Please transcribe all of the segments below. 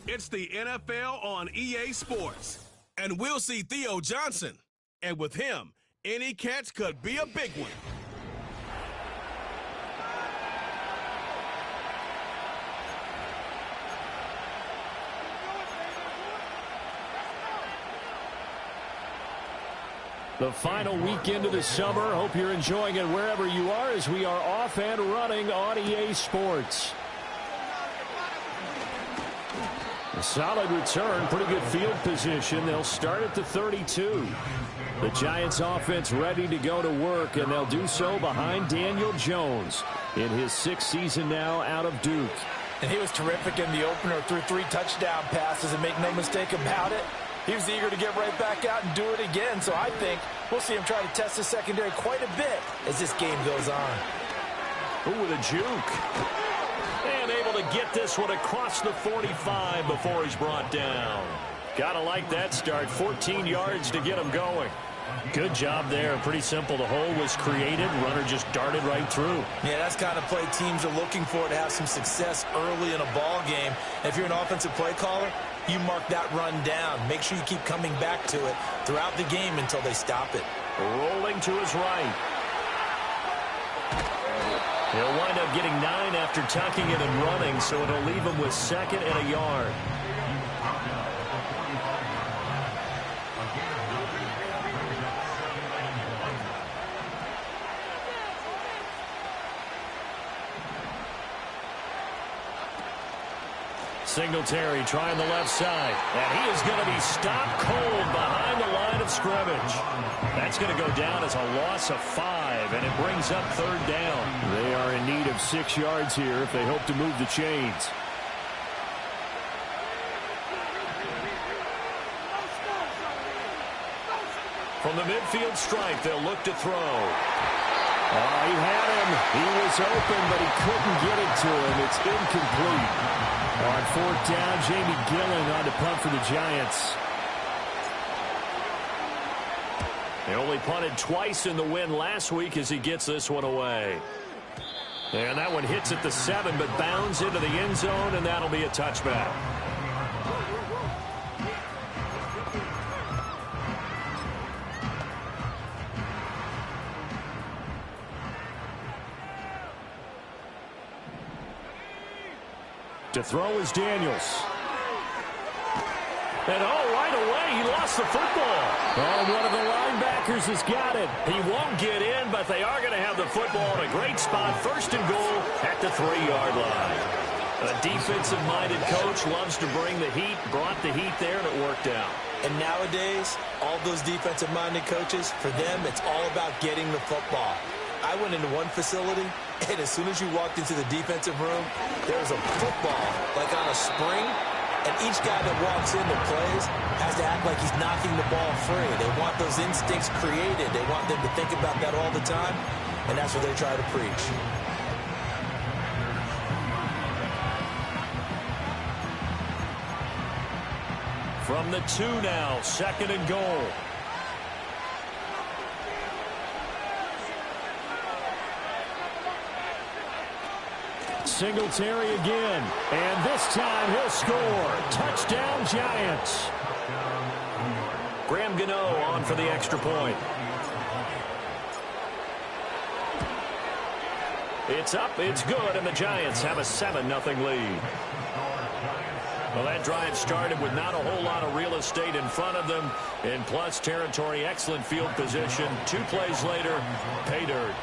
It's the NFL on EA Sports. And we'll see Theo Johnson. And with him, any catch could be a big one. The final weekend of the summer. Hope you're enjoying it wherever you are as we are off and running on EA Sports. A solid return, pretty good field position. They'll start at the 32. The Giants offense ready to go to work, and they'll do so behind Daniel Jones in his 6th season now out of Duke. And he was terrific in the opener, threw 3 touchdown passes, and make no mistake about it, he was eager to get right back out and do it again. So I think we'll see him try to test the secondary quite a bit as this game goes on. Ooh, with a juke. And able to get this one across the 45 before he's brought down. Gotta like that start. 14 yards to get him going. Good job there. Pretty simple. The hole was created. Runner just darted right through. Yeah, that's kind of play teams are looking for to have some success early in a ball game. And if you're an offensive play caller, you mark that run down. Make sure you keep coming back to it throughout the game until they stop it. Rolling to his right. He'll wind up getting 9 after tucking it and running, so it'll leave him with 2nd and a yard. Singletary trying the left side, and he is going to be stopped cold behind the line of scrimmage. That's going to go down as a loss of 5, and it brings up 3rd down. They are in need of 6 yards here if they hope to move the chains. From the midfield stripe, they'll look to throw. Oh, he had him. He was open, but he couldn't get it to him. It's incomplete. On 4th down, Jamie Gillen on to punt for the Giants. They only punted twice in the win last week as he gets this one away. And that one hits at the 7, but bounds into the end zone, and that'll be a touchback. To throw is Daniels. And right away, he lost the football. Oh, one of the linebackers has got it. He won't get in, but they are going to have the football in a great spot. 1st and goal at the 3-yard line. A defensive-minded coach loves to bring the heat, brought the heat there, and it worked out. And nowadays, all those defensive-minded coaches, for them, it's all about getting the football. I went into one facility, and as soon as you walked into the defensive room, there was a football, like on a spring, and each guy that walks in that plays has to act like he's knocking the ball free. They want those instincts created. They want them to think about that all the time, and that's what they try to preach. From the 2 now, 2nd and goal. Singletary again, and this time he'll score. Touchdown, Giants. Graham Gano on for the extra point. It's up, it's good, and the Giants have a 7-0 lead. Well, that drive started with not a whole lot of real estate in front of them. In plus territory, excellent field position. 2 plays later, pay dirt.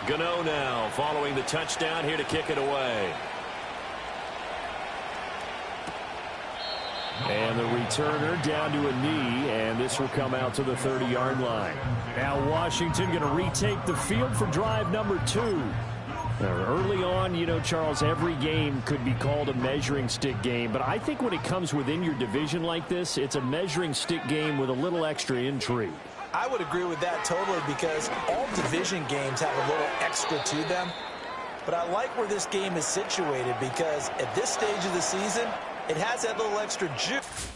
Gano now following the touchdown here to kick it away. And the returner down to a knee, and this will come out to the 30-yard line. Now Washington going to retake the field for drive number 2. Early on, you know, Charles, every game could be called a measuring stick game, but I think when it comes within your division like this, it's a measuring stick game with a little extra intrigue. I would agree with that totally because all division games have a little extra to them. But I like where this game is situated because at this stage of the season, it has that little extra juice.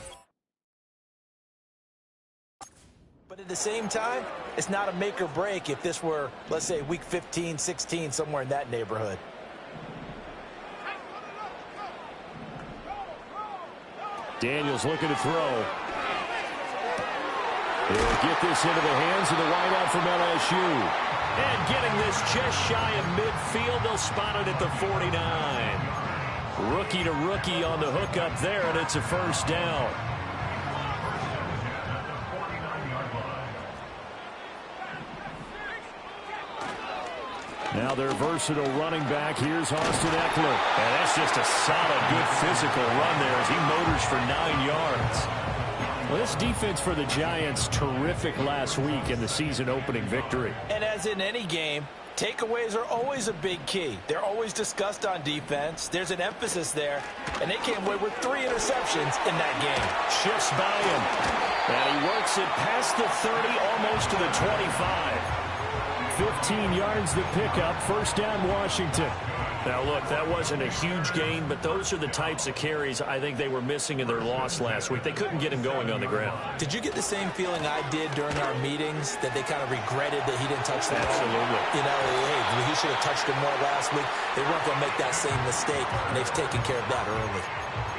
But at the same time, it's not a make or break if this were, let's say, week 15, 16, somewhere in that neighborhood. Daniels looking to throw. He'll get this into the hands of the wideout from LSU. And getting this just shy of midfield, they'll spot it at the 49. Rookie to rookie on the hook up there, and it's a first down. Now their versatile running back. Here's Austin Eckler. And that's just a solid, good physical run there as he motors for 9 yards. Well, this defense for the Giants, terrific last week in the season-opening victory. And as in any game, takeaways are always a big key. They're always discussed on defense. There's an emphasis there, and they came away with 3 interceptions in that game. Shifts by him, and he works it past the 30, almost to the 25. 15 yards the pickup, first down Washington. Now look, that wasn't a huge gain, but those are the types of carries I think they were missing in their loss last week. They couldn't get him going on the ground. Did you get the same feeling I did during our meetings, that they kind of regretted that he didn't touch the ball? Absolutely. You know, hey, he should have touched it more last week. They weren't going to make that same mistake, and they've taken care of that early.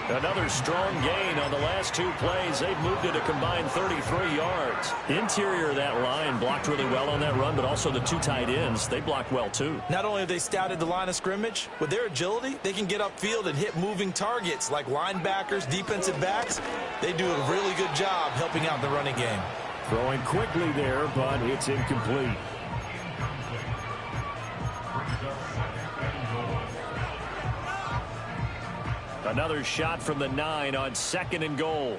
Another strong gain on the last 2 plays. They've moved it a combined 33 yards. Interior of that line blocked really well on that run, but also the 2 tight ends, they blocked well too. Not only have they scouted the line of scrimmage, with their agility, they can get upfield and hit moving targets like linebackers, defensive backs. They do a really good job helping out the running game. Throwing quickly there, but it's incomplete. Another shot from the 9 on 2nd and goal.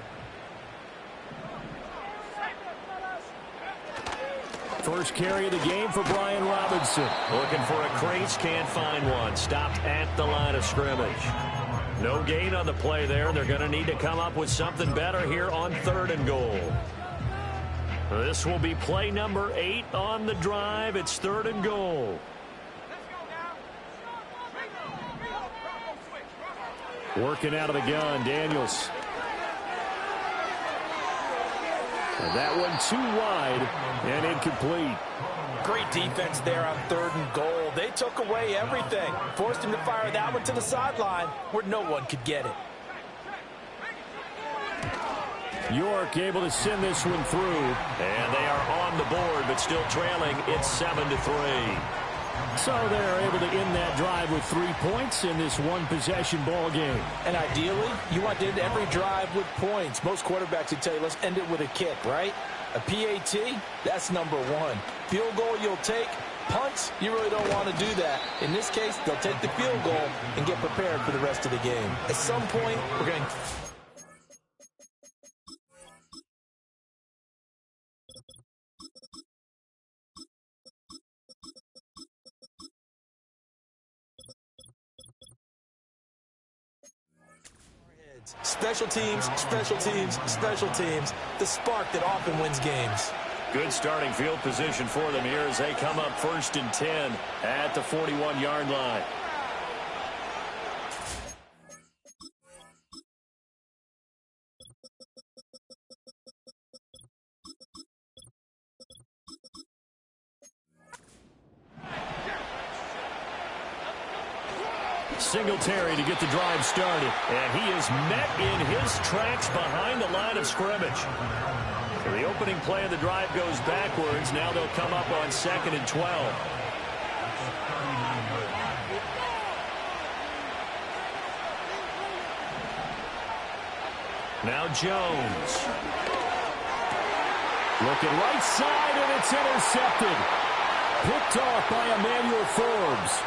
First carry of the game for Brian Robinson. Looking for a crease, can't find one. Stopped at the line of scrimmage. No gain on the play there. They're going to need to come up with something better here on 3rd and goal. This will be play number 8 on the drive. It's 3rd and goal. Working out of the gun, Daniels. And that one too wide and incomplete. Great defense there on 3rd and goal. They took away everything. Forced him to fire that one to the sideline where no one could get it. York able to send this one through. And they are on the board, but still trailing. It's 7-3. So they're able to end that drive with 3 points in this one-possession ball game. And ideally, you want to end every drive with points. Most quarterbacks would tell you, let's end it with a kick, right? A PAT, that's number 1. Field goal you'll take. Punts, you really don't want to do that. In this case, they'll take the field goal and get prepared for the rest of the game. At some point, we're going to... Special teams, special teams, special teams. The spark that often wins games. Good starting field position for them here as they come up 1st and 10 at the 41-yard line. Singletary to get the drive started. And he is met in his tracks behind the line of scrimmage. So the opening play of the drive goes backwards. Now they'll come up on 2nd and 12. Now Jones. Looking right side, and it's intercepted. Picked off by Emmanuel Forbes.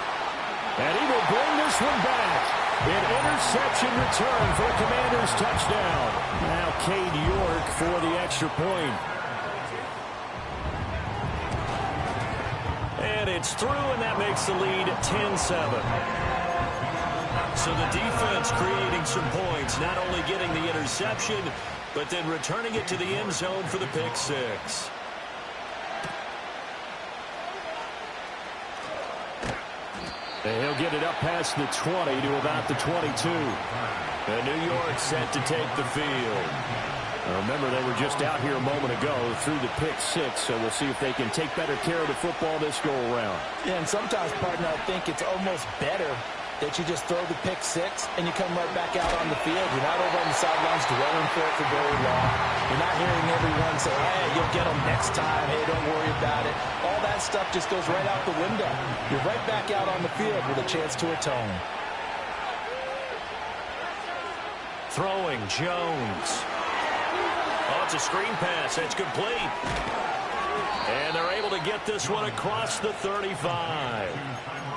And he will bring this one back. An interception return for a Commanders touchdown. Now Cade York for the extra point. And it's through, and that makes the lead 10-7. So the defense creating some points, not only getting the interception, but then returning it to the end zone for the pick 6. And he'll get it up past the 20 to about the 22. And New York set to take the field. Now remember, they were just out here a moment ago through the pick 6, so we'll see if they can take better care of the football this go-around. Yeah, and sometimes, partner, I think it's almost better that you just throw the pick six and you come right back out on the field. You're not over on the sidelines dwelling for it for very long. You're not hearing everyone say, hey, you'll get them next time. Hey, don't worry about it. All that stuff just goes right out the window. You're right back out on the field with a chance to atone. Throwing, Jones. Oh, it's a screen pass. It's complete. And they're able to get this one across the 35.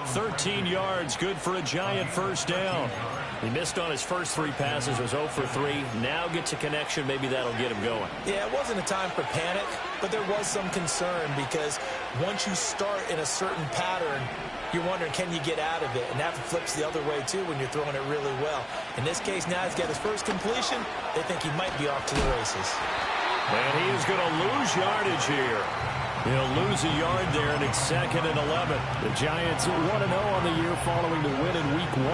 13 yards, good for a Giant first down. He missed on his first three passes, was 0 for 3. Now gets a connection. Maybe that'll get him going. Yeah, it wasn't a time for panic, but there was some concern because once you start in a certain pattern, you're wondering, can you get out of it? And that flips the other way, too, when you're throwing it really well. In this case, now he's got his first completion. They think he might be off to the races. And he is going to lose yardage here. He'll lose a yard there, and it's 2nd and 11. The Giants 1-0 on the year following the win in Week 1,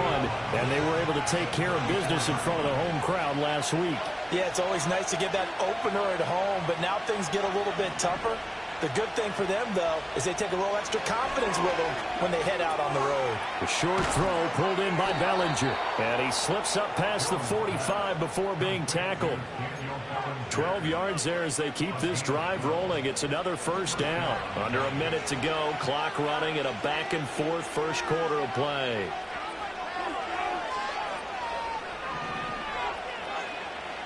and they were able to take care of business in front of the home crowd last week. Yeah, it's always nice to get that opener at home, but now things get a little bit tougher. The good thing for them, though, is they take a little extra confidence with them when they head out on the road. The short throw pulled in by Bellinger, and he slips up past the 45 before being tackled. 12 yards there as they keep this drive rolling. It's another first down. Under a minute to go. Clock running at a back-and-forth first quarter of play.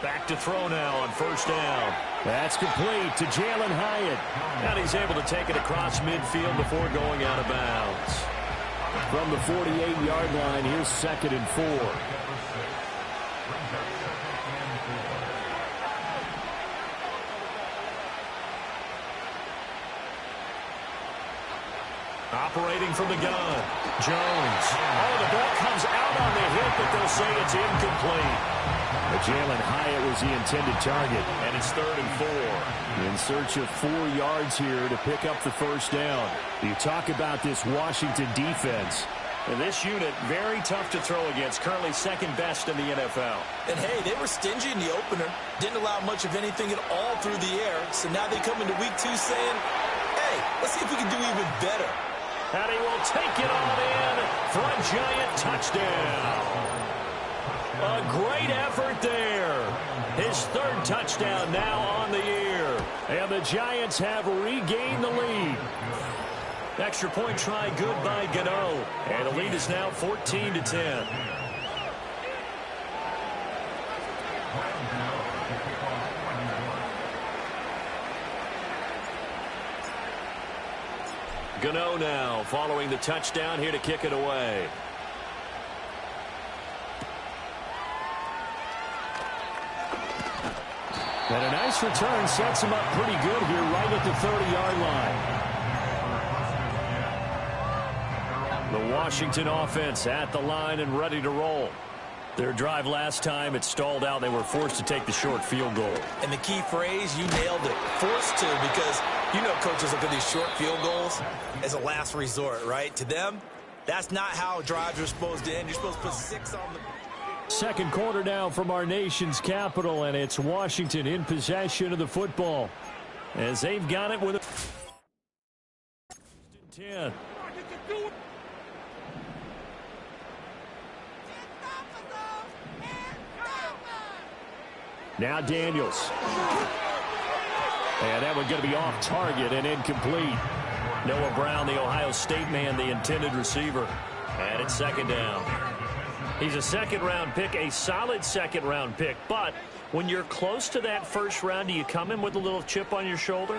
Back to throw now on first down. That's complete to Jalen Hyatt. And he's able to take it across midfield before going out of bounds. From the 48-yard line, here's 2nd and 4. Operating from the gun, Jones. Oh, the ball comes out on the hit, but they'll say it's incomplete. But Jalen Hyatt was the intended target, and it's 3rd and 4. In search of 4 yards here to pick up the first down. You talk about this Washington defense. And this unit, very tough to throw against, currently 2nd best in the NFL. And, hey, they were stingy in the opener, didn't allow much of anything at all through the air. So now they come into Week 2 saying, hey, let's see if we can do even better. And he will take it on in for a Giant touchdown. A great effort there. His 3rd touchdown now on the year. And the Giants have regained the lead. Extra point try good by Gano. And the lead is now 14-10. Gano now following the touchdown here to kick it away. And a nice return sets him up pretty good here right at the 30-yard line. The Washington offense at the line and ready to roll. Their drive last time, it stalled out. They were forced to take the short field goal. And the key phrase, you nailed it. Forced to, because you know coaches look at these short field goals as a last resort, right? To them, that's not how drives are supposed to end. You're supposed to put 6 on the... Second quarter now from our nation's capital, and it's Washington in possession of the football as they've got it with a 10. Now Daniels. And that one's going to be off target and incomplete. Noah Brown, the Ohio State man, the intended receiver. And it's 2nd down. He's a 2nd-round pick, a solid 2nd-round pick. But when you're close to that first round, do you come in with a little chip on your shoulder?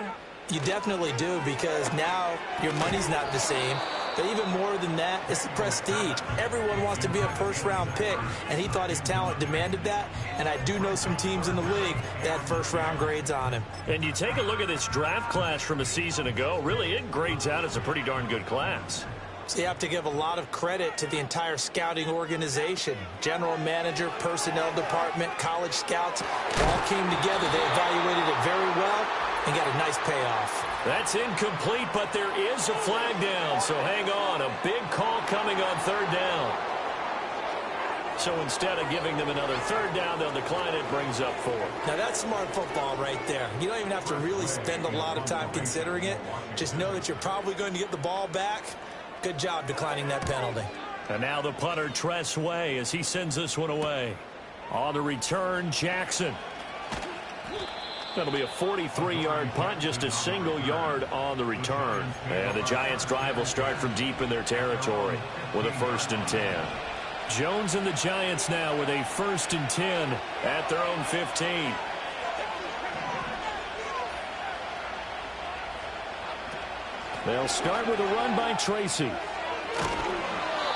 You definitely do, because now your money's not the same. But even more than that, it's the prestige. Everyone wants to be a first-round pick, and he thought his talent demanded that. And I do know some teams in the league that had first-round grades on him. And you take a look at this draft class from a season ago, really it grades out as a pretty darn good class. So you have to give a lot of credit to the entire scouting organization. General manager, personnel department, college scouts, all came together. They evaluated it very well and got a nice payoff. That's incomplete, but there is a flag down, so hang on. A big call coming on 3rd down. So instead of giving them another 3rd down, they'll decline it, brings up 4. Now that's smart football right there. You don't even have to really spend a lot of time considering it. Just know that you're probably going to get the ball back. Good job declining that penalty. And now the punter, Tress Way, as he sends this one away. On the return, Jackson. That'll be a 43-yard punt, just a single yard on the return. And the Giants' drive will start from deep in their territory with a 1st and 10. Jones and the Giants now with a 1st and 10 at their own 15. They'll start with a run by Tracy.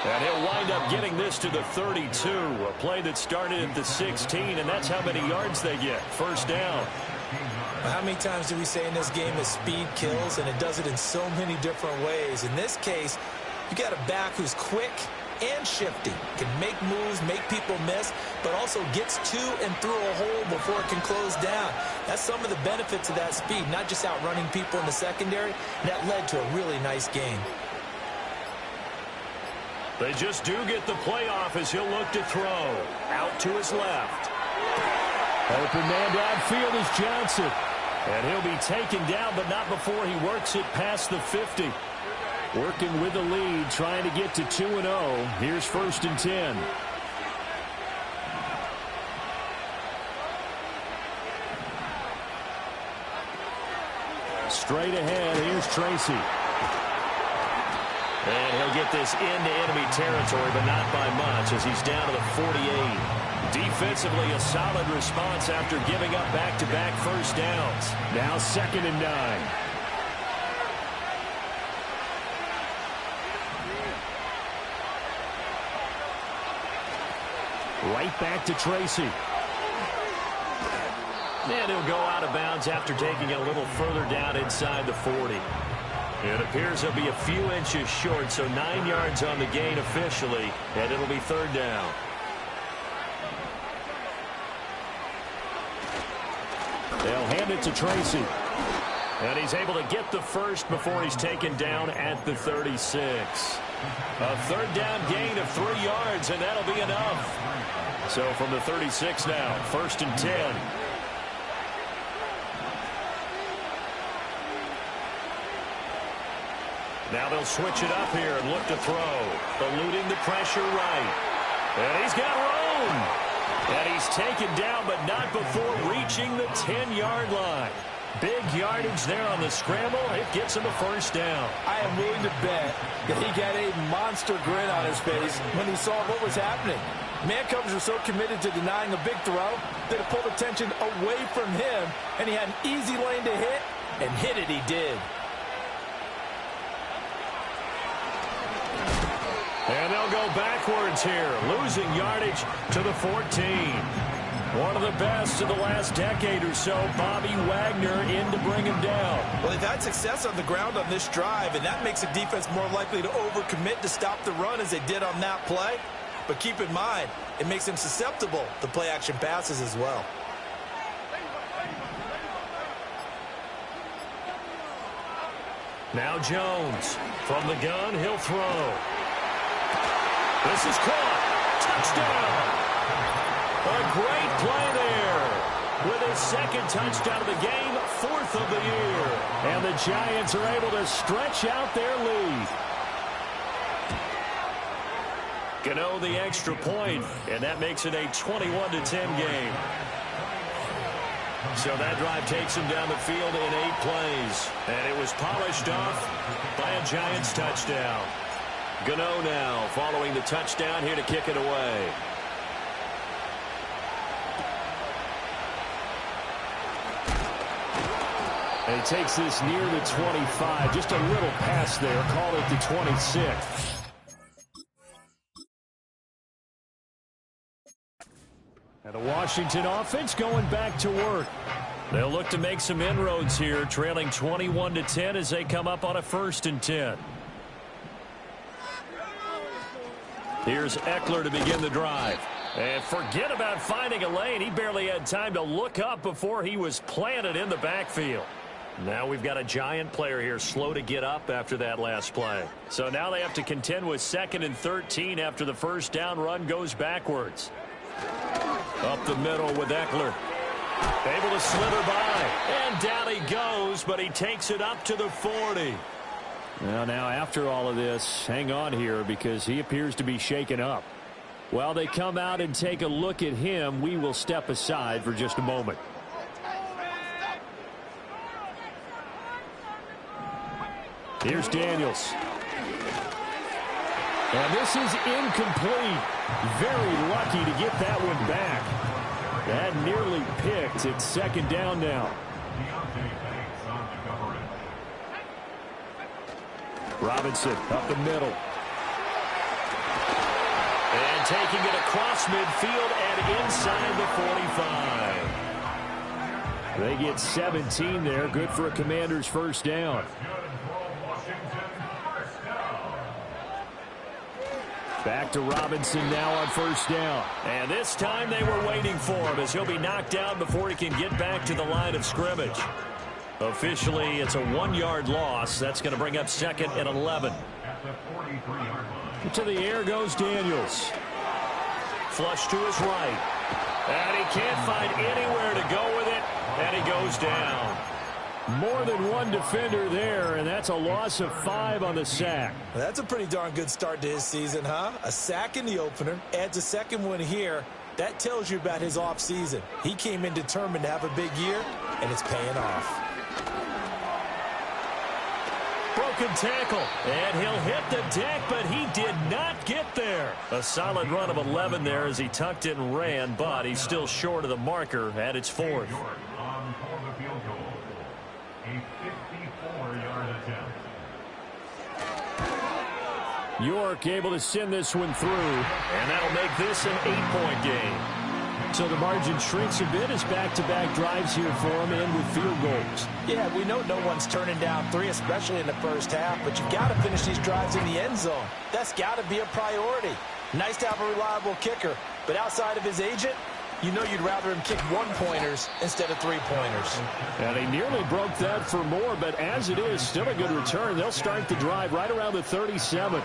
And he'll wind up getting this to the 32. A play that started at the 16, and that's how many yards they get. 1st down. How many times do we say in this game that speed kills, and it does it in so many different ways? In this case, you got a back who's quick and shifty, can make moves, make people miss, but also gets to and through a hole before it can close down. That's some of the benefits of that speed, not just outrunning people in the secondary. That led to a really nice game. They just do get the playoff as he'll look to throw. Out to his left. Open man downfield is Johnson. And he'll be taken down, but not before he works it past the 50. Working with the lead, trying to get to 2-0. Here's 1st and 10. Straight ahead, here's Tracy. And he'll get this into enemy territory, but not by much as he's down to the 48. Defensively, a solid response after giving up back-to-back 1st downs. Now 2nd and 9. Right back to Tracy. And he'll go out of bounds after taking it a little further down inside the 40. It appears he'll be a few inches short, so 9 yards on the gain officially, and it'll be 3rd down. They'll hand it to Tracy. And he's able to get the 1st before he's taken down at the 36. A 3rd down gain of 3 yards, and that'll be enough. So from the 36 now, 1st and 10. Now they'll switch it up here and look to throw. Eluding the pressure right. And he's got room. And he's taken down, but not before reaching the 10-yard line. Big yardage there on the scramble. It gets him a 1st down. I am willing to bet that he got a monster grin on his face when he saw what was happening. Man coverage was so committed to denying a big throw that it pulled attention away from him, and he had an easy lane to hit, and hit it he did. And they'll go backwards here, losing yardage to the 14. One of the best of the last decade or so, Bobby Wagner in to bring him down. Well, they've had success on the ground on this drive, and that makes a defense more likely to overcommit to stop the run as they did on that play. But keep in mind, it makes them susceptible to play-action passes as well. Now Jones. From the gun, he'll throw. This is caught. Touchdown. A great play there. With his 2nd touchdown of the game, 4th of the year. And the Giants are able to stretch out their lead. Gano the extra point, and that makes it a 21-10 game. So that drive takes him down the field in 8 plays. And it was polished off by a Giants touchdown. Gano now following the touchdown here to kick it away. And he takes this near the 25. Just a little pass there. Call it the 26. And the Washington offense going back to work. They'll look to make some inroads here, trailing 21-10 as they come up on a 1st and 10. Here's Eckler to begin the drive. And forget about finding a lane. He barely had time to look up before he was planted in the backfield. Now we've got a Giant player here slow to get up after that last play. So now they have to contend with 2nd and 13 after the 1st down run goes backwards. Up the middle with Eckler. Able to slither by. And down he goes, but he takes it up to the 40. Well, now after all of this, hang on here because he appears to be shaken up. While they come out and take a look at him, we will step aside for just a moment. Here's Daniels. And this is incomplete. Very lucky to get that one back. That nearly picked. It's second down now. Robinson up the middle. And taking it across midfield and inside the 45. They get 17 there. Good for a Commanders first down. Back to Robinson now on first down. And this time they were waiting for him as he'll be knocked down before he can get back to the line of scrimmage. Officially, it's a 1-yard loss. That's going to bring up second and 11. To the air goes Daniels. Flush to his right. And he can't find anywhere to go with it. And he goes down. More than one defender there, and that's a loss of 5 on the sack. That's a pretty darn good start to his season, huh? A sack in the opener, adds a second one here. That tells you about his offseason. He came in determined to have a big year, and it's paying off. Broken tackle, and he'll hit the deck, but he did not get there. A solid run of 11 there as he tucked it and ran, but he's still short of the marker at its 4th. York able to send this one through, and that'll make this an 8-point game. So the margin shrinks a bit as back-to-back drives here for him and with field goals. Yeah, we know no one's turning down 3, especially in the first half, but you've got to finish these drives in the end zone. That's got to be a priority. Nice to have a reliable kicker, but outside of his agent, you know you'd rather him kick 1-pointers instead of 3-pointers. And he nearly broke that for more, but as it is, still a good return. They'll start the drive right around the 37.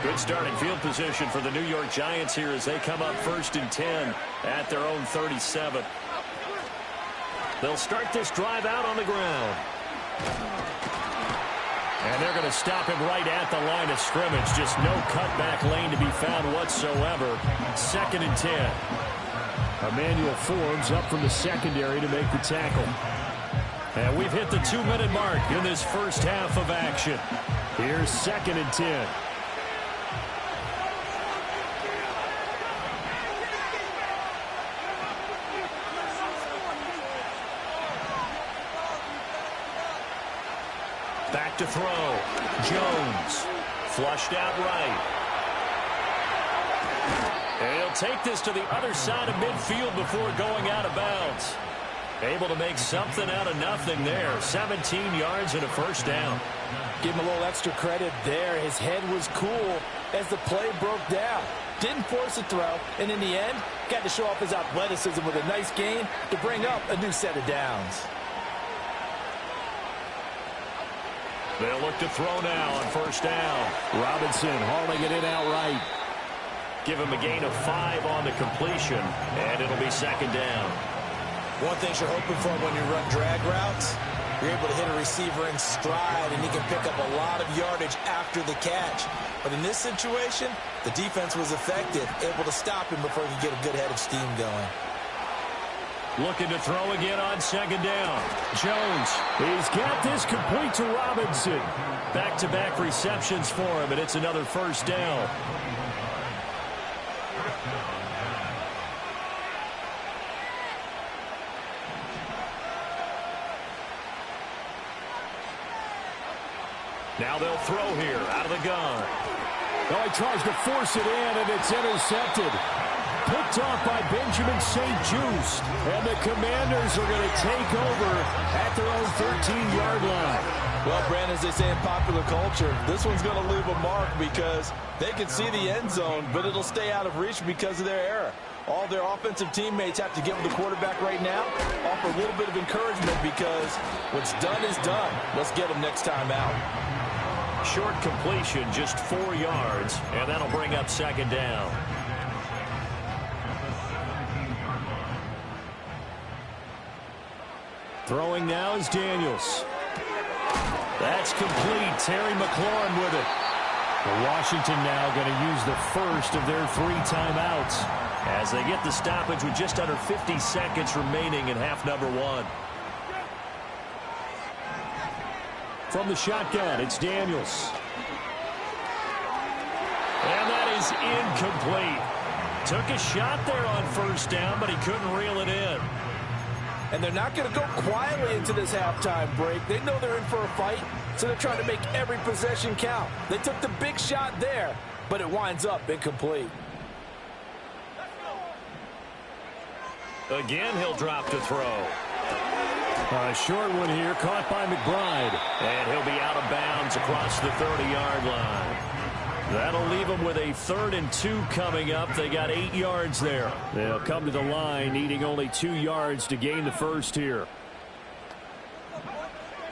Good starting field position for the New York Giants here as they come up 1st and 10 at their own 37. They'll start this drive out on the ground. And they're going to stop him right at the line of scrimmage. Just no cutback lane to be found whatsoever. 2nd and 10. Emmanuel Forbes up from the secondary to make the tackle. And we've hit the 2-minute mark in this first half of action. Here's 2nd and 10. Back to throw. Jones. Flushed out right. And he'll take this to the other side of midfield before going out of bounds. Able to make something out of nothing there. 17 yards and a first down. Give him a little extra credit there. His head was cool as the play broke down. Didn't force a throw, and in the end, got to show off his athleticism with a nice gain to bring up a new set of downs. They'll look to throw now on first down. Robinson hauling it in outright. Give him a gain of 5 on the completion, and it'll be 2nd down. One thing you're hoping for when you run drag routes, you're able to hit a receiver in stride, and he can pick up a lot of yardage after the catch. But in this situation, the defense was effective, able to stop him before he could get a good head of steam going. Looking to throw again on 2nd down. Jones. He's got this complete to Robinson. Back-to-back receptions for him, and it's another first down. Now they'll throw here out of the gun. Oh, he tries to force it in, and it's intercepted. Picked off by Benjamin St-Juste. And the Commanders are going to take over at their own 13-yard line. Well, Brandon, as they say in popular culture, this one's going to leave a mark because they can see the end zone, but it'll stay out of reach because of their error. All their offensive teammates have to get with the quarterback right now, offer a little bit of encouragement because what's done is done. Let's get them next time out. Short completion, just 4 yards, and that'll bring up 2nd down. Throwing now is Daniels. That's complete. Terry McLaurin with it. Well, Washington now going to use the first of their 3 timeouts as they get the stoppage with just under 50 seconds remaining in half number 1. From the shotgun, it's Daniels. And that is incomplete. Took a shot there on first down, but he couldn't reel it in. And they're not going to go quietly into this halftime break. They know they're in for a fight, so they're trying to make every possession count. They took the big shot there, but it winds up incomplete. Again, he'll drop to throw. A short one here, caught by McBride. And he'll be out of bounds across the 30-yard line. That'll leave them with a 3rd and 2 coming up. They got 8 yards there. They'll come to the line, needing only 2 yards to gain the first here.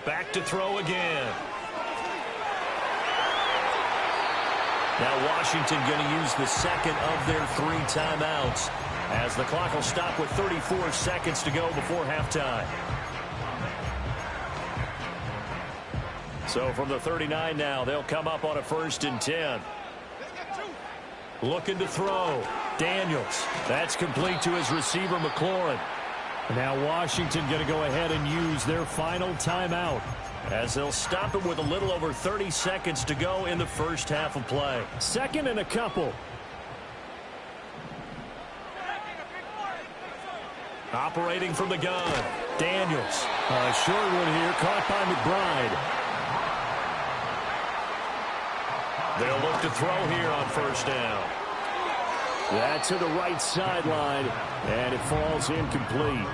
Back to throw again. Now Washington going to use the second of their 3 timeouts as the clock will stop with 34 seconds to go before halftime. So from the 39 now, they'll come up on a 1st and 10. Looking to throw. Daniels. That's complete to his receiver, McLaurin. Now Washington going to go ahead and use their final timeout as they'll stop him with a little over 30 seconds to go in the first half of play. 2nd and a couple. Operating from the gun. Daniels. A short one here, caught by McBride. They'll look to throw here on first down. That's to the right sideline, and it falls incomplete.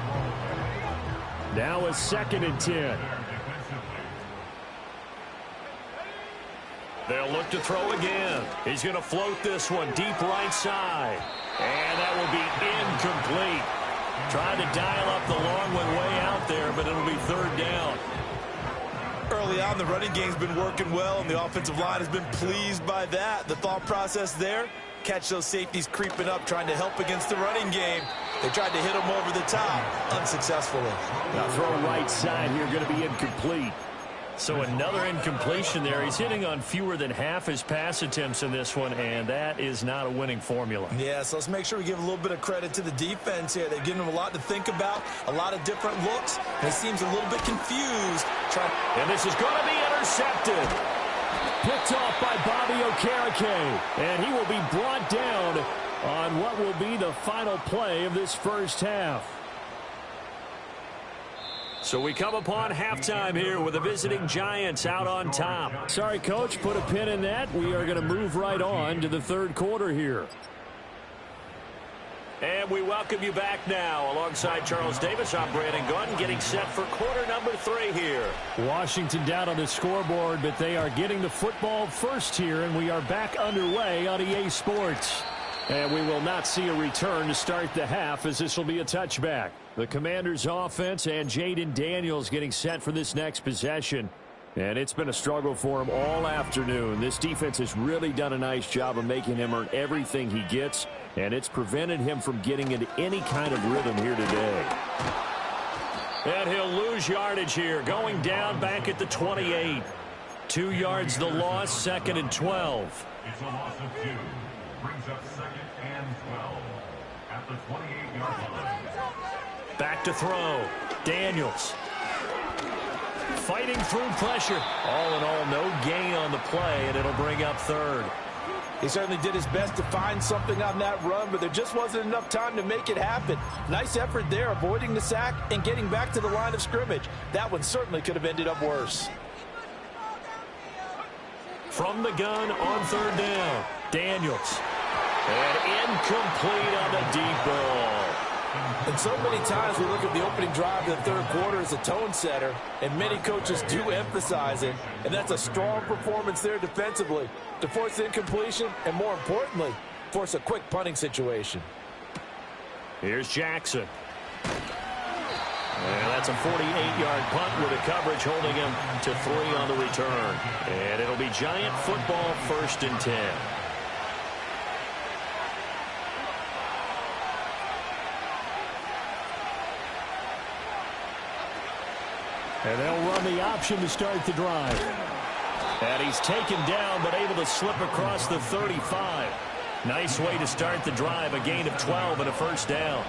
Now a 2nd and 10. They'll look to throw again. He's going to float this one deep right side. And that will be incomplete. Trying to dial up the long one way out there, but it'll be 3rd down. Early on, the running game's been working well, and the offensive line has been pleased by that. The thought process there, catch those safeties creeping up, trying to help against the running game. They tried to hit them over the top, unsuccessfully. Now throw right side here, going to be incomplete. So another incompletion there. He's hitting on fewer than half his pass attempts in this one, and that is not a winning formula. Yeah, so let's make sure we give a little bit of credit to the defense here. They've given him a lot to think about, a lot of different looks, and he seems a little bit confused. And this is going to be intercepted. Picked off by Bobby Okereke, and he will be brought down on what will be the final play of this first half. So we come upon halftime here with the visiting Giants out on top. Sorry, Coach, put a pin in that. We are going to move right on to the 3rd quarter here. And we welcome you back now. Alongside Charles Davis, I'm Brandon Gunn, getting set for quarter number 3 here. Washington down on the scoreboard, but they are getting the football first here, and we are back underway on EA Sports. And we will not see a return to start the half, as this will be a touchback. The Commanders' offense and Jaden Daniels getting set for this next possession. And it's been a struggle for him all afternoon. This defense has really done a nice job of making him earn everything he gets, and it's prevented him from getting into any kind of rhythm here today. And he'll lose yardage here, going down back at the 28. 2 yards the loss, 2nd and 12. It's a loss of 2. Brings up 2nd and 12 at the 28-yard line. Back to throw. Daniels. Fighting through pressure. All in all, no gain on the play, and it'll bring up 3rd. He certainly did his best to find something on that run, but there just wasn't enough time to make it happen. Nice effort there, avoiding the sack and getting back to the line of scrimmage. That one certainly could have ended up worse. From the gun on 3rd down. Daniels. And incomplete on the deep ball. And so many times we look at the opening drive of the 3rd quarter as a tone setter, and many coaches do emphasize it, and that's a strong performance there defensively to force incompletion and, more importantly, force a quick punting situation. Here's Jackson. And that's a 48-yard punt with a coverage holding him to 3 on the return. And it'll be Giant football, 1st and 10. And they'll run the option to start the drive. And he's taken down, but able to slip across the 35. Nice way to start the drive, a gain of 12 and a first down.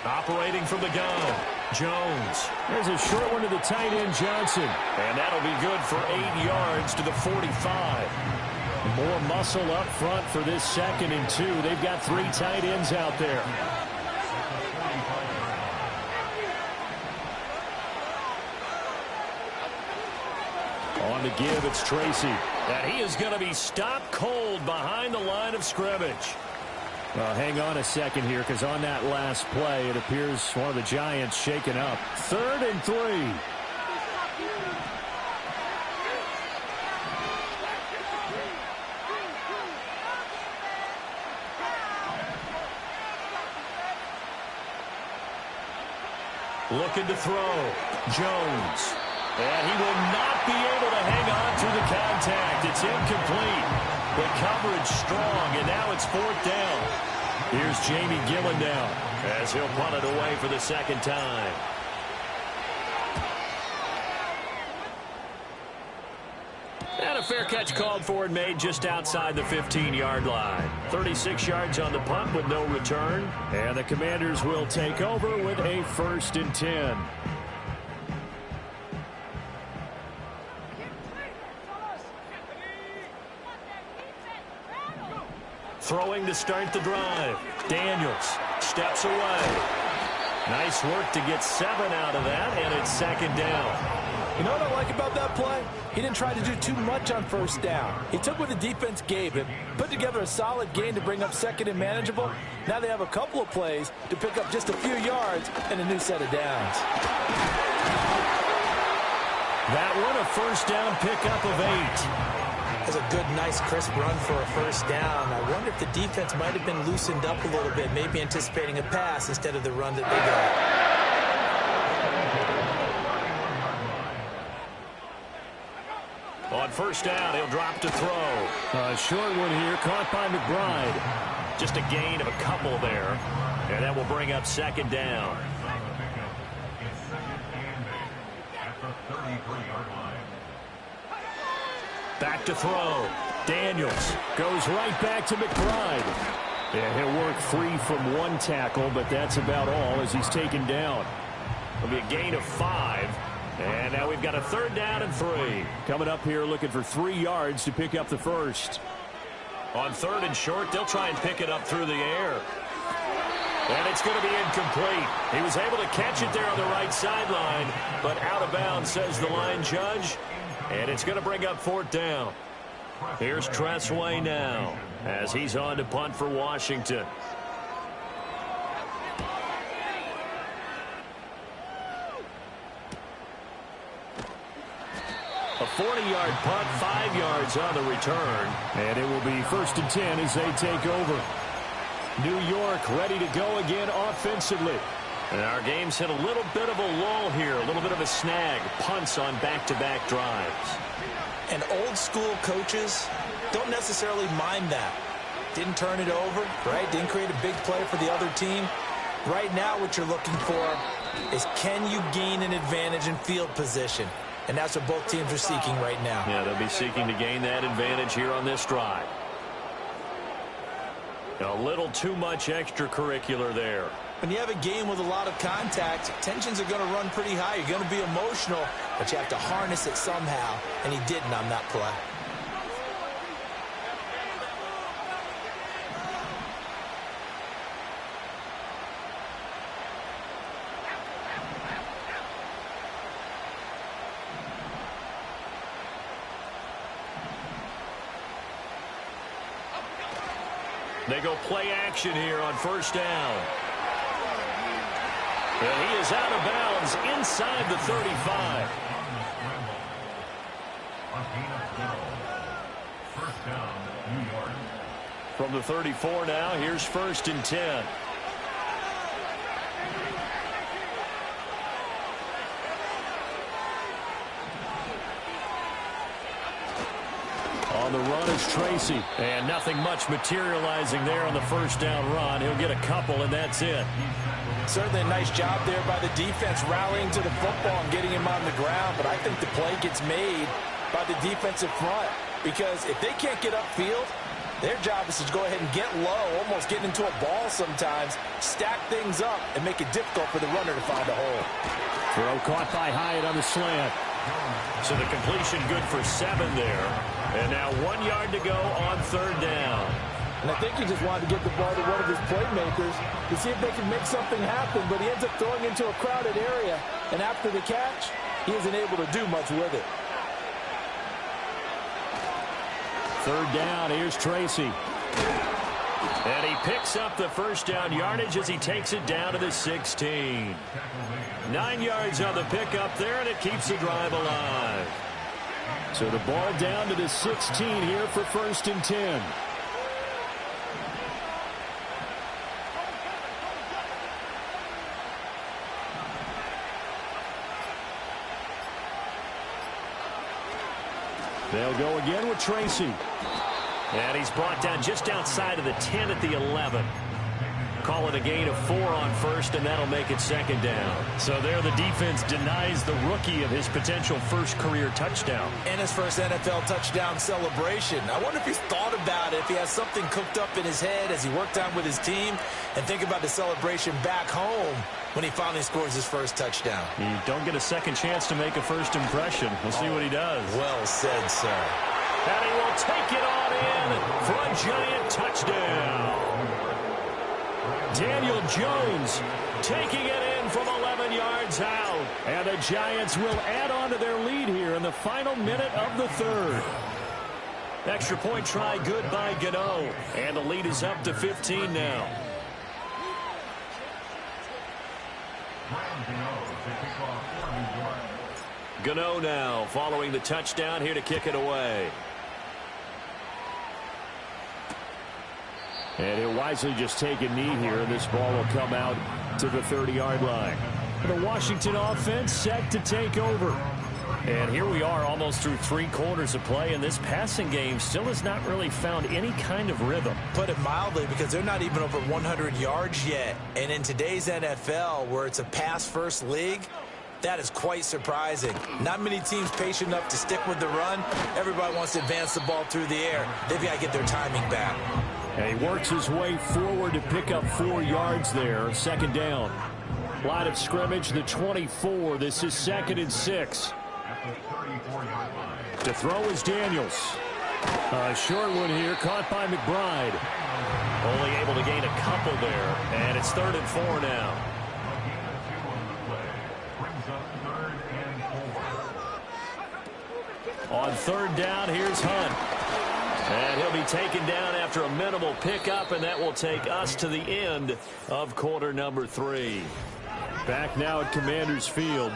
Operating from the gun, Jones. There's a short one to the tight end, Johnson. And that'll be good for 8 yards to the 45. More muscle up front for this 2nd and 2. They've got 3 tight ends out there. On the give, it's Tracy. And he is going to be stopped cold behind the line of scrimmage. Hang on a second here, because on that last play, it appears one of the Giants shaken up. 3rd and 3. Looking to throw. Jones. And he will not be able to hang on through the contact. It's incomplete. The coverage strong, and now it's 4th down. Here's Jamie Gillendown as he'll punt it away for the 2nd time. And a fair catch called for and made just outside the 15-yard line. 36 yards on the punt with no return. And the Commanders will take over with a 1st and 10. Throwing to start the drive. Daniels steps away. Nice work to get 7 out of that, and it's 2nd down. You know what I like about that play? He didn't try to do too much on 1st down. He took what the defense gave him, put together a solid gain to bring up 2nd and manageable. Now they have a couple of plays to pick up just a few yards and a new set of downs. That one a 1st down pickup of 8. That's a good, nice, crisp run for a 1st down. I wonder if the defense might have been loosened up a little bit, maybe anticipating a pass instead of the run that they got. On 1st down, he'll drop to throw. A short one here, caught by McBride. Just a gain of a couple there. And that will bring up 2nd down. Back to throw. Daniels goes right back to McBride. Yeah, he'll work 3 from 1 tackle, but that's about all as he's taken down. It'll be a gain of 5. And now we've got a 3rd down and 3. Coming up here looking for 3 yards to pick up the 1st. On 3rd and short, they'll try and pick it up through the air. And it's going to be incomplete. He was able to catch it there on the right sideline, but out of bounds, says the line judge. And it's going to bring up 4th down. Here's Tressway now as he's on to punt for Washington. A 40-yard punt, 5 yards on the return. And it will be 1st and 10 as they take over. New York ready to go again offensively. And our game's hit a little bit of a lull here, a little bit of a snag. Punts on back-to-back drives. And old-school coaches don't necessarily mind that. Didn't turn it over, right? Didn't create a big play for the other team. Right now what you're looking for is, can you gain an advantage in field position? And that's what both teams are seeking right now. Yeah, they'll be seeking to gain that advantage here on this drive. A little too much extracurricular there. When you have a game with a lot of contact, tensions are going to run pretty high. You're going to be emotional, but you have to harness it somehow, and he didn't on that play. They go play action here on 1st down. And he is out of bounds inside the 35. From the 34 now, here's 1st and 10. On on the run is Tracy. And nothing much materializing there on the first down run. He'll get a couple, and that's it. Certainly a nice job there by the defense rallying to the football and getting him on the ground. But I think the play gets made by the defensive front, because if they can't get upfield, their job is to go ahead and get low, almost get into a ball sometimes, stack things up, and make it difficult for the runner to find a hole. Throw caught by Hyatt on the slant. So the completion good for 7 there. And now 1 yard to go on third down. And I think he just wanted to get the ball to one of his playmakers to see if they can make something happen, but he ends up throwing into a crowded area. And after the catch, he isn't able to do much with it. Third down, here's Tracy. And he picks up the first down yardage as he takes it down to the 16. 9 yards on the pickup there, and it keeps the drive alive. So the ball down to the 16 here for 1st and 10. They'll go again with Tracy. And he's brought down just outside of the 10 at the 11. Call it a gain of 4 on first, and that'll make it 2nd down. So there the defense denies the rookie of his potential first career touchdown. And his first NFL touchdown celebration. I wonder if he's thought about it, if he has something cooked up in his head as he worked on with his team, and think about the celebration back home when he finally scores his first touchdown. You don't get a second chance to make a first impression. We'll see what he does. Well said, sir. And he will take it on in for a giant touchdown. Daniel Jones taking it in from 11 yards out. And the Giants will add on to their lead here in the final minute of the third. Extra point try good by Gano. And the lead is up to 15 now. Gano now following the touchdown here to kick it away. And he'll wisely just take a knee here, and this ball will come out to the 30-yard line. The Washington offense set to take over. And here we are almost through 3 quarters of play, and this passing game still has not really found any kind of rhythm. Put it mildly, because they're not even over 100 yards yet. And in today's NFL, where it's a pass-first league, that is quite surprising. Not many teams patient enough to stick with the run. Everybody wants to advance the ball through the air. They've got to get their timing back. And he works his way forward to pick up 4 yards there. 2nd down. Line of scrimmage, the 24. This is 2nd and 6. To throw is Daniels. A short one here, caught by McBride. Only able to gain a couple there. And it's 3rd and 4 now. On 3rd down, here's Hunt. And he'll be taken down after a minimal pickup, and that will take us to the end of quarter number 3. Back now at Commanders Field.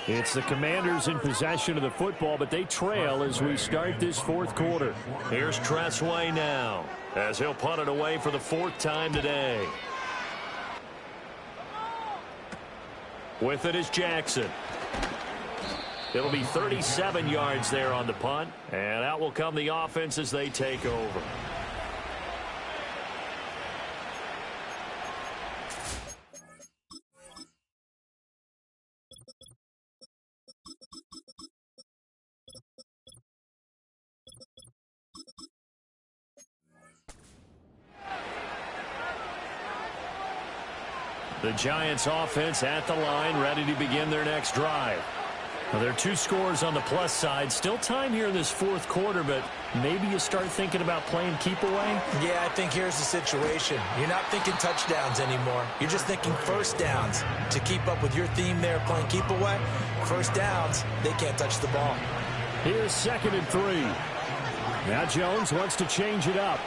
It's the Commanders in possession of the football, but they trail as we start this 4th quarter. Here's Tressway now, as he'll punt it away for the 4th time today. With it is Jackson. It'll be 37 yards there on the punt, and out will come the offense as they take over. The Giants offense at the line, ready to begin their next drive. Well, there are 2 scores on the plus side. Still time here in this 4th quarter, but maybe you start thinking about playing keep away? Yeah, I think here's the situation. You're not thinking touchdowns anymore. You're just thinking first downs. To keep up with your theme there, playing keep away, first downs, they can't touch the ball. Here's 2nd and 3. Now Jones wants to change it up.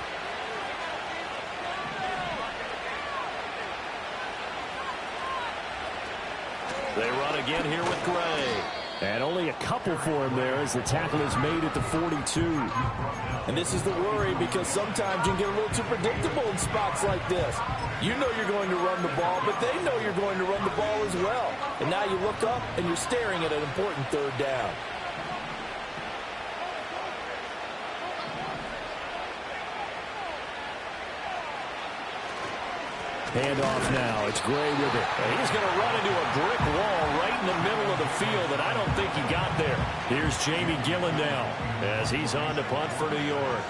They run again here with Gray. And only a couple for him there as the tackle is made at the 42. And this is the worry, because sometimes you can get a little too predictable in spots like this. You know you're going to run the ball, but they know you're going to run the ball as well. And now you look up and you're staring at an important 3rd down. Handoff now. It's Gray with it. And he's going to run into a brick wall right in the middle of the field, and I don't think he got there. Here's Jamie Gillen now as he's on to punt for New York.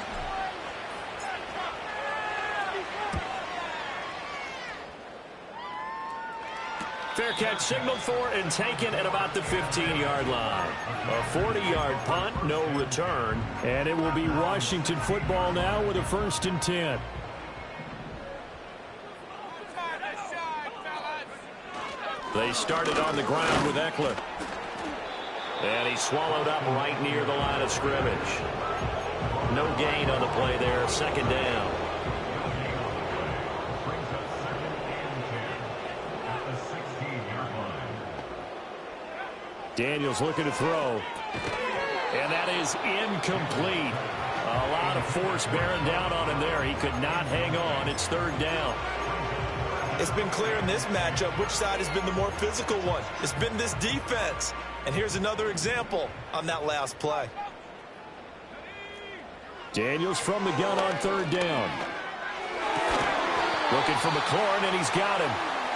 Fair catch signaled for and taken at about the 15-yard line. A 40-yard punt, no return. And it will be Washington football now with a 1st and 10. They started on the ground with Eckler. And he swallowed up right near the line of scrimmage. No gain on the play there, 2nd down. Daniels looking to throw. And that is incomplete. A lot of force bearing down on him there. He could not hang on. It's 3rd down. It's been clear in this matchup which side has been the more physical one. It's been this defense. And here's another example on that last play. Daniels from the gun on 3rd down. Looking for McLaurin, and he's got him.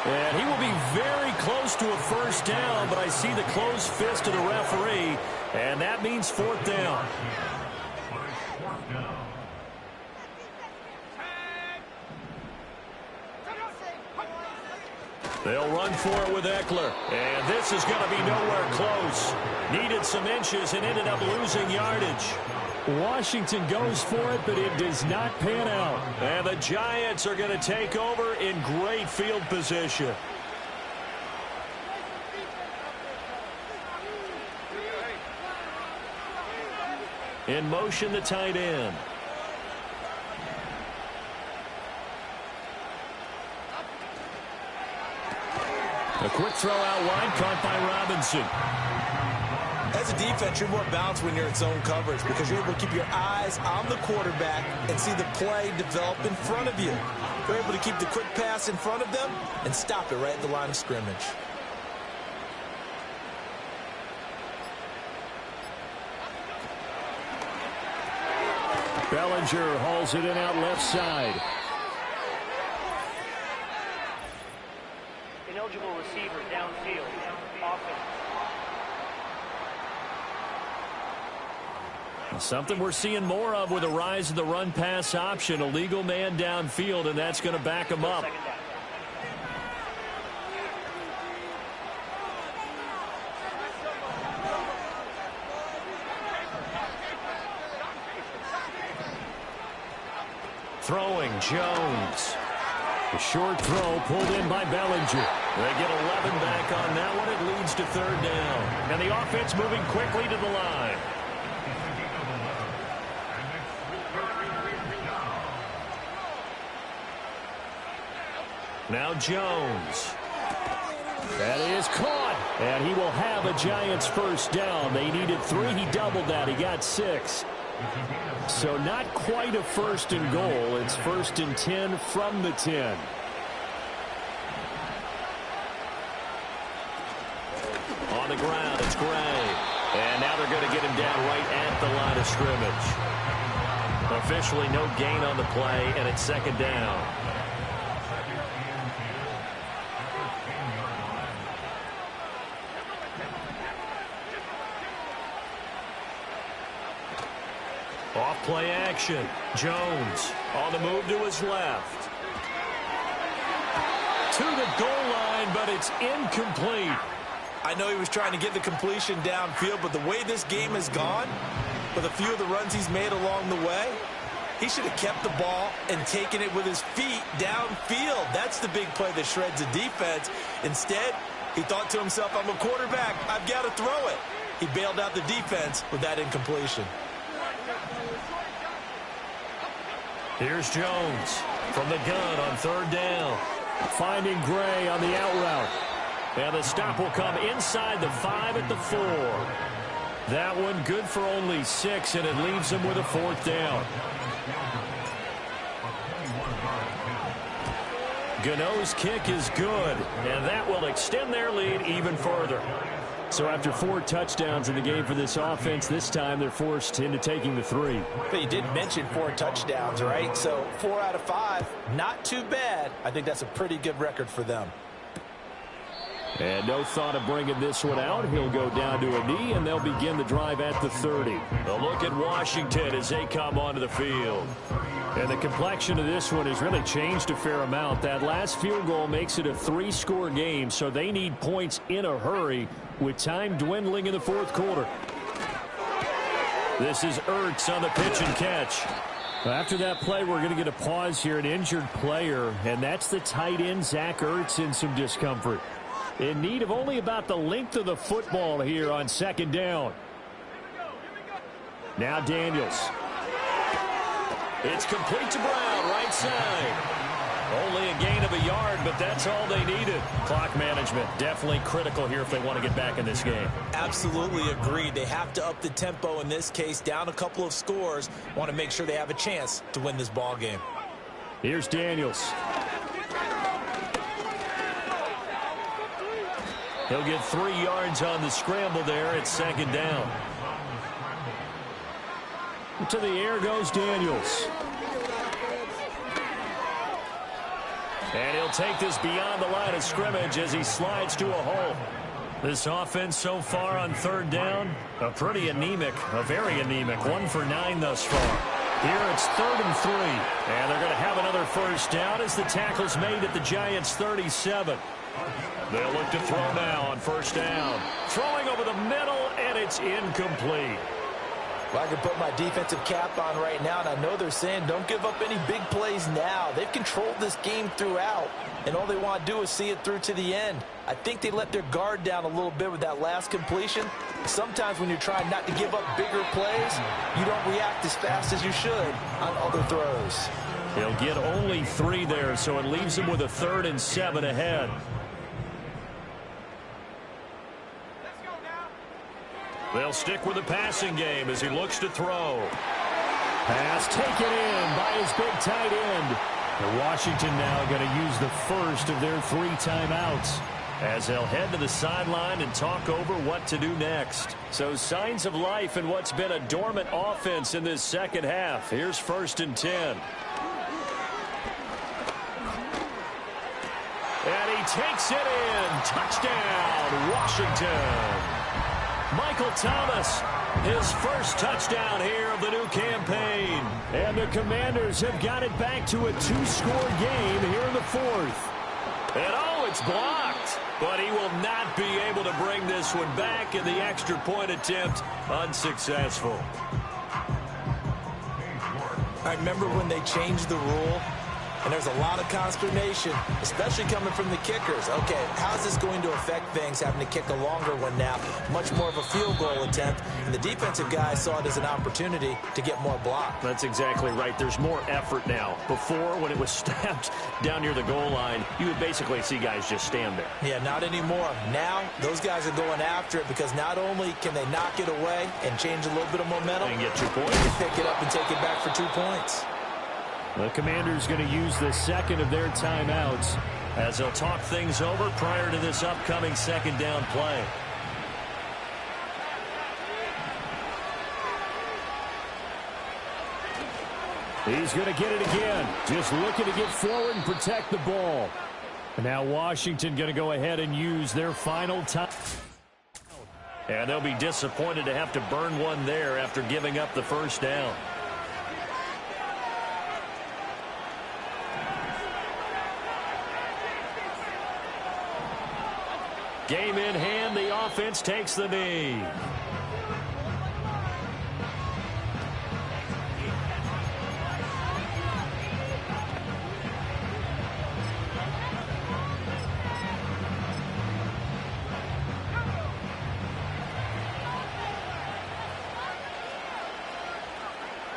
And he will be very close to a 1st down, but I see the closed fist of the referee, and that means 4th down. They'll run for it with Eckler. And this is going to be nowhere close. Needed some inches and ended up losing yardage. Washington goes for it, but it does not pan out. And the Giants are going to take over in great field position. In motion, the tight end. A quick throw out wide, caught by Robinson. As a defense, you're more balanced when you're in zone coverage because you're able to keep your eyes on the quarterback and see the play develop in front of you. You're able to keep the quick pass in front of them and stop it right at the line of scrimmage. Bellinger hauls it in out left side. Ineligible receiver downfield. Offense. Something we're seeing more of with the rise of the run-pass option. A legal man downfield, and that's going to back him up. Throwing, Jones. The short throw pulled in by Bellinger. They get 11 back on that one. It leads to 3rd down. And the offense moving quickly to the line. Now Jones. That is caught. And he will have a Giants 1st down. They needed 3. He doubled that. He got 6. So not quite a 1st and goal. It's 1st and 10 from the 10. On the ground, it's Gray. And now they're going to get him down right at the line of scrimmage. Officially no gain on the play, and it's 2nd down. Off play action. Jones on the move to his left. To the goal line, but it's incomplete. I know he was trying to get the completion downfield, but the way this game has gone, with a few of the runs he's made along the way, he should have kept the ball and taken it with his feet downfield. That's the big play that shreds the defense. Instead, he thought to himself, I'm a quarterback. I've got to throw it. He bailed out the defense with that incompletion. Here's Jones from the gun on 3rd down. Finding Gray on the out route. And the stop will come inside the 5 at the 4. That one good for only 6, and it leaves him with a 4th down. Gano's kick is good, and that will extend their lead even further. So after 4 touchdowns in the game for this offense, this time they're forced into taking the 3. But you did mention 4 touchdowns, right? So 4 out of 5, not too bad. I think that's a pretty good record for them. And no thought of bringing this one out. He'll go down to a knee, and they'll begin the drive at the 30. A look at Washington as they come onto the field. And the complexion of this one has really changed a fair amount. That last field goal makes it a 3-score game, so they need points in a hurry with time dwindling in the 4th quarter. This is Ertz on the pitch and catch. After that play, we're going to get a pause here, an injured player, and that's the tight end, Zach Ertz, in some discomfort. In need of only about the length of the football here on 2nd down. Now Daniels. It's complete to Brown, right side. Only a gain of a yard, but that's all they needed. Clock management, definitely critical here if they want to get back in this game. Absolutely agreed. They have to up the tempo in this case, down a couple of scores. Want to make sure they have a chance to win this ball game. Here's Daniels. He'll get 3 yards on the scramble there at 2nd down. To the air goes Daniels. And he'll take this beyond the line of scrimmage as he slides to a hole. This offense so far on 3rd down, a pretty anemic, a very anemic. 1 for 9 thus far. Here it's 3rd and 3. And they're going to have another 1st down as the tackle's made at the Giants' 37. They'll look to throw now on 1st down. Throwing over the middle, and it's incomplete. Well, I can put my defensive cap on right now, and I know they're saying don't give up any big plays now. They've controlled this game throughout, and all they want to do is see it through to the end. I think they let their guard down a little bit with that last completion. Sometimes when you're trying not to give up bigger plays, you don't react as fast as you should on other throws. He'll get only 3 there, so it leaves him with a 3rd and 7 ahead. They'll stick with the passing game as he looks to throw. Pass taken in by his big tight end. And Washington now going to use the first of their 3 timeouts as they'll head to the sideline and talk over what to do next. So signs of life in what's been a dormant offense in this 2nd half. Here's 1st and 10. And he takes it in. Touchdown, Washington. Michael Thomas, his first touchdown here of the new campaign. And the Commanders have got it back to a 2-score game here in the 4th. And oh, it's blocked. But he will not be able to bring this one back, in the extra point attempt unsuccessful. I remember when they changed the rule, and there's a lot of consternation, especially coming from the kickers. Okay, how's this going to affect things, having to kick a longer one now? Much more of a field goal attempt, and the defensive guys saw it as an opportunity to get more block. That's exactly right. There's more effort now. Before, when it was snapped down near the goal line, you would basically see guys just stand there. Yeah, not anymore. Now, those guys are going after it because not only can they knock it away and change a little bit of momentum, And get 2 points. they can pick it up and take it back for 2 points. The Commanders going to use the 2nd of their timeouts as they'll talk things over prior to this upcoming 2nd down play. He's going to get it again. Just looking to get forward and protect the ball. And now Washington going to go ahead and use their final time. And they'll be disappointed to have to burn one there after giving up the 1st down. Game in hand, the offense takes the knee.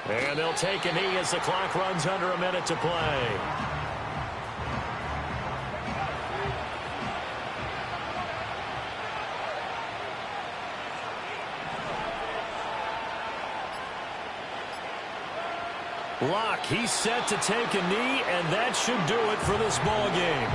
And they'll take a knee as the clock runs under a minute to play. Locke, he's set to take a knee, and that should do it for this ball game.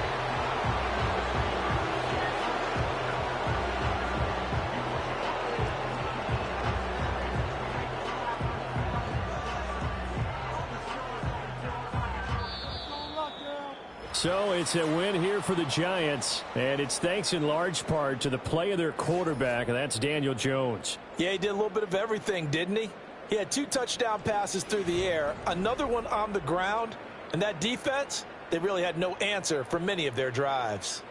So it's a win here for the Giants, and it's thanks in large part to the play of their quarterback, and that's Daniel Jones. Yeah, he did a little bit of everything, didn't he? He had 2 touchdown passes through the air, another one on the ground, and that defense, they really had no answer for many of their drives.